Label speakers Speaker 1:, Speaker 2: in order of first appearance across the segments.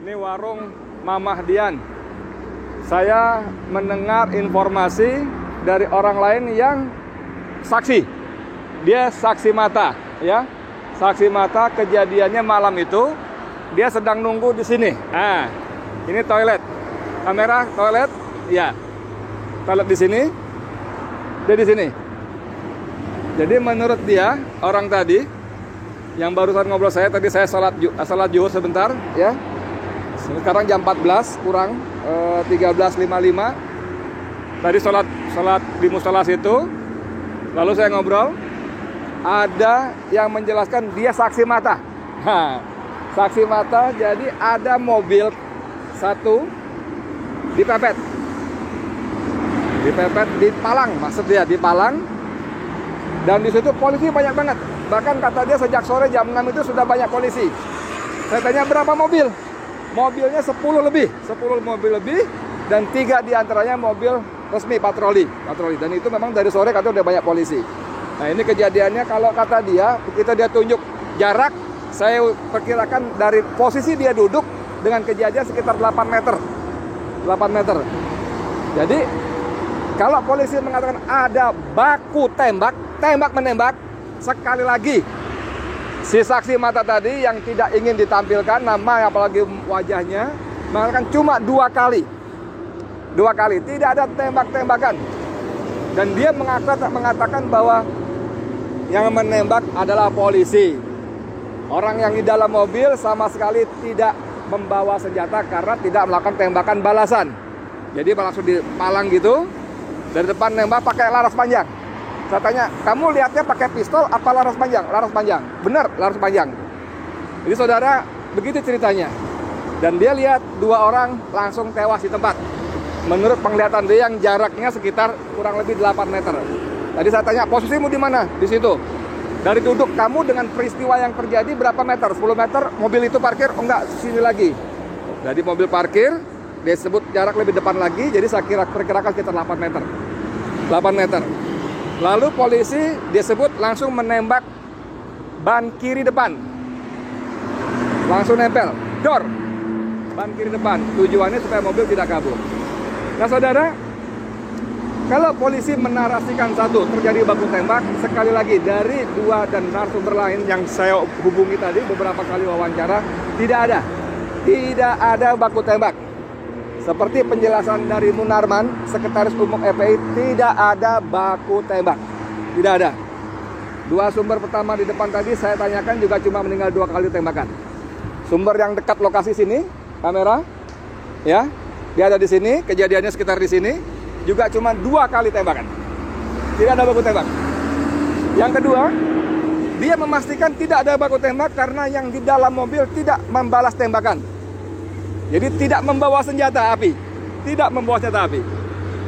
Speaker 1: Ini warung Mamah Dian. Saya mendengar informasi dari orang lain yang saksi. Dia saksi mata, ya. Saksi mata kejadiannya malam itu. Dia sedang nunggu di sini. Nah, ini toilet. Kamera toilet, ya. Toilet di sini. Dia di sini. Jadi menurut dia, orang tadi yang barusan ngobrol saya tadi, saya salat zuhur sebentar, ya. Sekarang jam 14 kurang 13.55. Tadi salat di musola situ. Lalu saya ngobrol, ada yang menjelaskan dia saksi mata. Nah, saksi mata, jadi ada mobil satu dipepet di Palang, maksud dia di Palang. Dan di situ polisi banyak banget. Bahkan kata dia sejak sore jam 6 itu sudah banyak polisi. Saya tanya berapa mobil? Mobilnya 10 mobil lebih, dan 3 diantaranya mobil resmi patroli. Dan itu memang dari sore kata udah banyak polisi. Nah, ini kejadiannya kalau kata dia, begitu dia tunjuk jarak, saya perkirakan dari posisi dia duduk dengan kejadian sekitar 8 meter. Jadi kalau polisi mengatakan ada baku tembak-menembak, sekali lagi si saksi mata tadi yang tidak ingin ditampilkan nama apalagi wajahnya mengatakan cuma 2 kali, tidak ada tembak-tembakan. Dan dia mengatakan bahwa yang menembak adalah polisi. Orang yang di dalam mobil sama sekali tidak membawa senjata karena tidak melakukan tembakan balasan. Jadi langsung dipalang gitu, dari depan nembak pakai laras panjang. Saya tanya, kamu lihatnya pakai pistol apa laras panjang? Laras panjang. Benar, laras panjang. Jadi saudara, begitu ceritanya. Dan dia lihat 2 orang langsung tewas di tempat. Menurut penglihatan dia yang jaraknya sekitar kurang lebih 8 meter. Tadi saya tanya, posisimu di mana? Di situ. Dari duduk kamu dengan peristiwa yang terjadi berapa meter? 10 meter, mobil itu parkir? Oh enggak, sini lagi. Jadi mobil parkir, dia sebut jarak lebih depan lagi, jadi saya perkirakan sekitar 8 meter. Lalu polisi dia sebut langsung menembak ban kiri depan. Langsung nempel, dor. Ban kiri depan, tujuannya supaya mobil tidak kabur. Nah saudara, kalau polisi menarasikan satu terjadi baku tembak, sekali lagi dari 2 dan narasumber lain yang saya hubungi tadi beberapa kali wawancara, tidak ada baku tembak. Seperti penjelasan dari Munarman, Sekretaris Umum FPI, tidak ada baku tembak. Tidak ada. 2 sumber pertama di depan tadi saya tanyakan juga cuma meninggal 2 kali tembakan. Sumber yang dekat lokasi sini, kamera, ya, dia ada di sini, kejadiannya sekitar di sini, juga cuma 2 kali tembakan. Tidak ada baku tembak. Yang kedua, dia memastikan tidak ada baku tembak karena yang di dalam mobil tidak membalas tembakan. Jadi tidak membawa senjata api.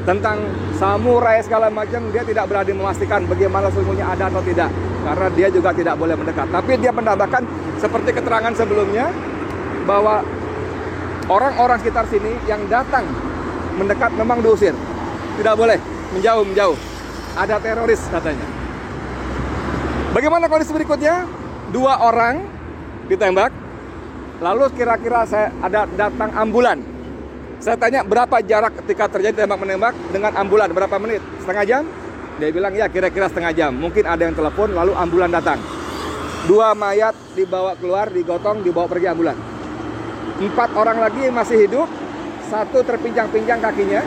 Speaker 1: Tentang samurai segala macam, dia tidak berani memastikan bagaimana sesungguhnya ada atau tidak. Karena dia juga tidak boleh mendekat. Tapi dia menambahkan seperti keterangan sebelumnya, bahwa orang-orang sekitar sini yang datang mendekat memang diusir. Tidak boleh, menjauh. Ada teroris katanya. Bagaimana kondisi berikutnya? 2 orang ditembak. Lalu kira-kira saya ada datang ambulan. Saya tanya berapa jarak ketika terjadi tembak-menembak dengan ambulan, berapa menit? Setengah jam? Dia bilang ya kira-kira setengah jam. Mungkin ada yang telepon lalu ambulan datang. 2 mayat dibawa keluar, digotong, dibawa pergi ambulan. 4 orang lagi masih hidup, 1 terpinjang-pinjang kakinya.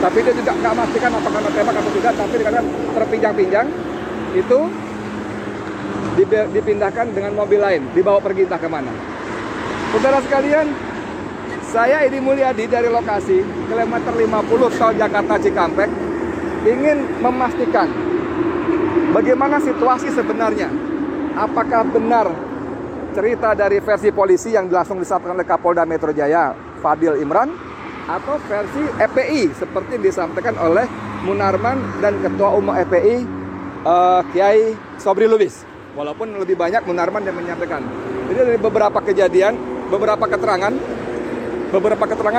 Speaker 1: Tapi dia juga nggak memastikan apakah kena tembak atau tidak, tapi dikatakan terpinjang-pinjang. Itu dipindahkan dengan mobil lain, dibawa pergi entah kemana. Saudara sekalian, saya Edi Mulyadi dari lokasi kilometer 50 tol Jakarta Cikampek ingin memastikan bagaimana situasi sebenarnya. Apakah benar cerita dari versi polisi yang langsung disampaikan oleh Kapolda Metro Jaya Fadil Imran, atau versi FPI seperti disampaikan oleh Munarman dan Ketua Umum FPI Kiai Sobri Lubis. Walaupun lebih banyak Munarman yang menyampaikan. Jadi dari beberapa kejadian, beberapa keterangan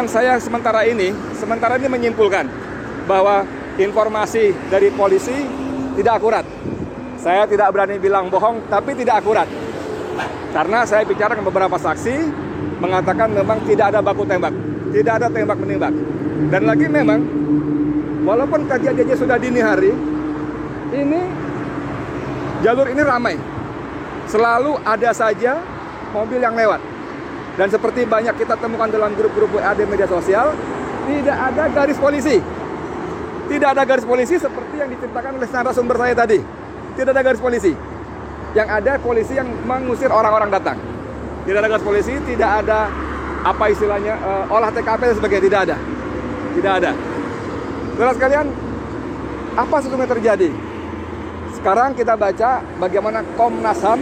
Speaker 1: saya sementara ini menyimpulkan bahwa informasi dari polisi tidak akurat. Saya tidak berani bilang bohong, tapi tidak akurat. Karena saya bicara dengan beberapa saksi mengatakan memang tidak ada baku tembak, tidak ada tembak menembak. Dan lagi memang walaupun kejadiannya sudah dini hari, ini jalur ini ramai. Selalu ada saja mobil yang lewat. Dan seperti banyak kita temukan dalam grup-grup WA di media sosial, tidak ada garis polisi. Tidak ada garis polisi seperti yang diceritakan oleh narasumber saya tadi. Tidak ada garis polisi. Yang ada polisi yang mengusir orang-orang datang. Tidak ada garis polisi, tidak ada apa istilahnya olah TKP dan sebagainya, tidak ada. Tidak ada. Saudara sekalian, apa sesungguhnya terjadi? Sekarang kita baca bagaimana Komnas HAM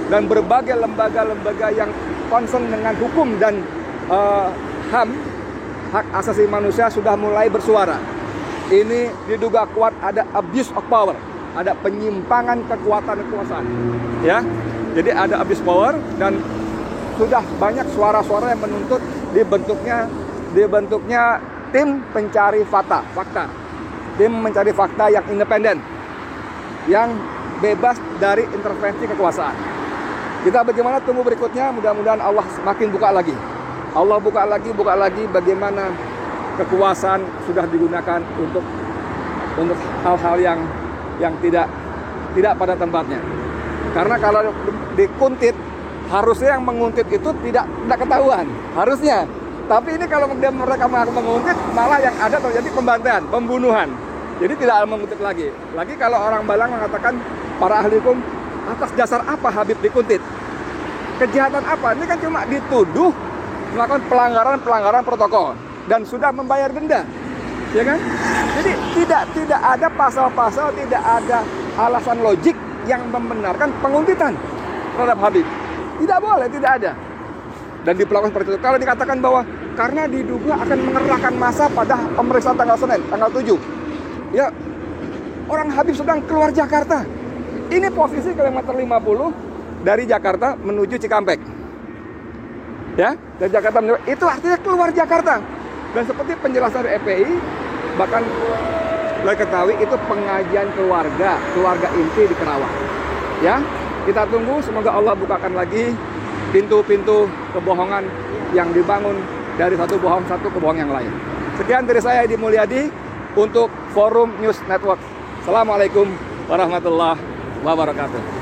Speaker 1: dan berbagai lembaga-lembaga yang concern dengan hukum dan HAM, hak asasi manusia, sudah mulai bersuara. Ini diduga kuat ada abuse of power, ada penyimpangan kekuasaan, ya. Jadi ada abuse power dan sudah banyak suara-suara yang menuntut dibentuknya tim pencari fakta, tim mencari fakta yang independen, yang bebas dari intervensi kekuasaan. Kita bagaimana tunggu berikutnya, mudah-mudahan Allah semakin buka lagi. Allah buka lagi bagaimana kekuasaan sudah digunakan untuk hal-hal yang tidak pada tempatnya. Karena kalau dikuntit, harusnya yang menguntit itu tidak ketahuan, harusnya. Tapi ini kalau mereka menguntit, malah yang ada terjadi pembantaian, pembunuhan. Jadi tidak menguntit lagi. Lagi kalau orang Balang mengatakan, para ahli hukum, atas dasar apa Habib dikuntit? Kejahatan apa? Ini kan cuma dituduh melakukan pelanggaran protokol dan sudah membayar denda, ya kan? Jadi tidak ada pasal-pasal, tidak ada alasan logik yang membenarkan penguntitan terhadap Habib. Tidak boleh, tidak ada. Dan diperlakukan seperti itu. Kalau dikatakan bahwa karena diduga akan mengerahkan massa pada pemeriksaan tanggal Senin, tanggal 7. Ya, orang Habib sedang keluar Jakarta. Ini posisi kilometer 50 dari Jakarta menuju Cikampek. Ya, dari Jakarta menuju, itu artinya keluar Jakarta. Dan seperti penjelasan dari EPI, bahkan boleh ketahui itu pengajian keluarga inti di Kerawang. Ya, kita tunggu, semoga Allah bukakan lagi pintu-pintu kebohongan yang dibangun dari satu kebohongan yang lain. Sekian dari saya, Edi Mulyadi, untuk Forum News Network. Assalamualaikum warahmatullahi wabarakatuh.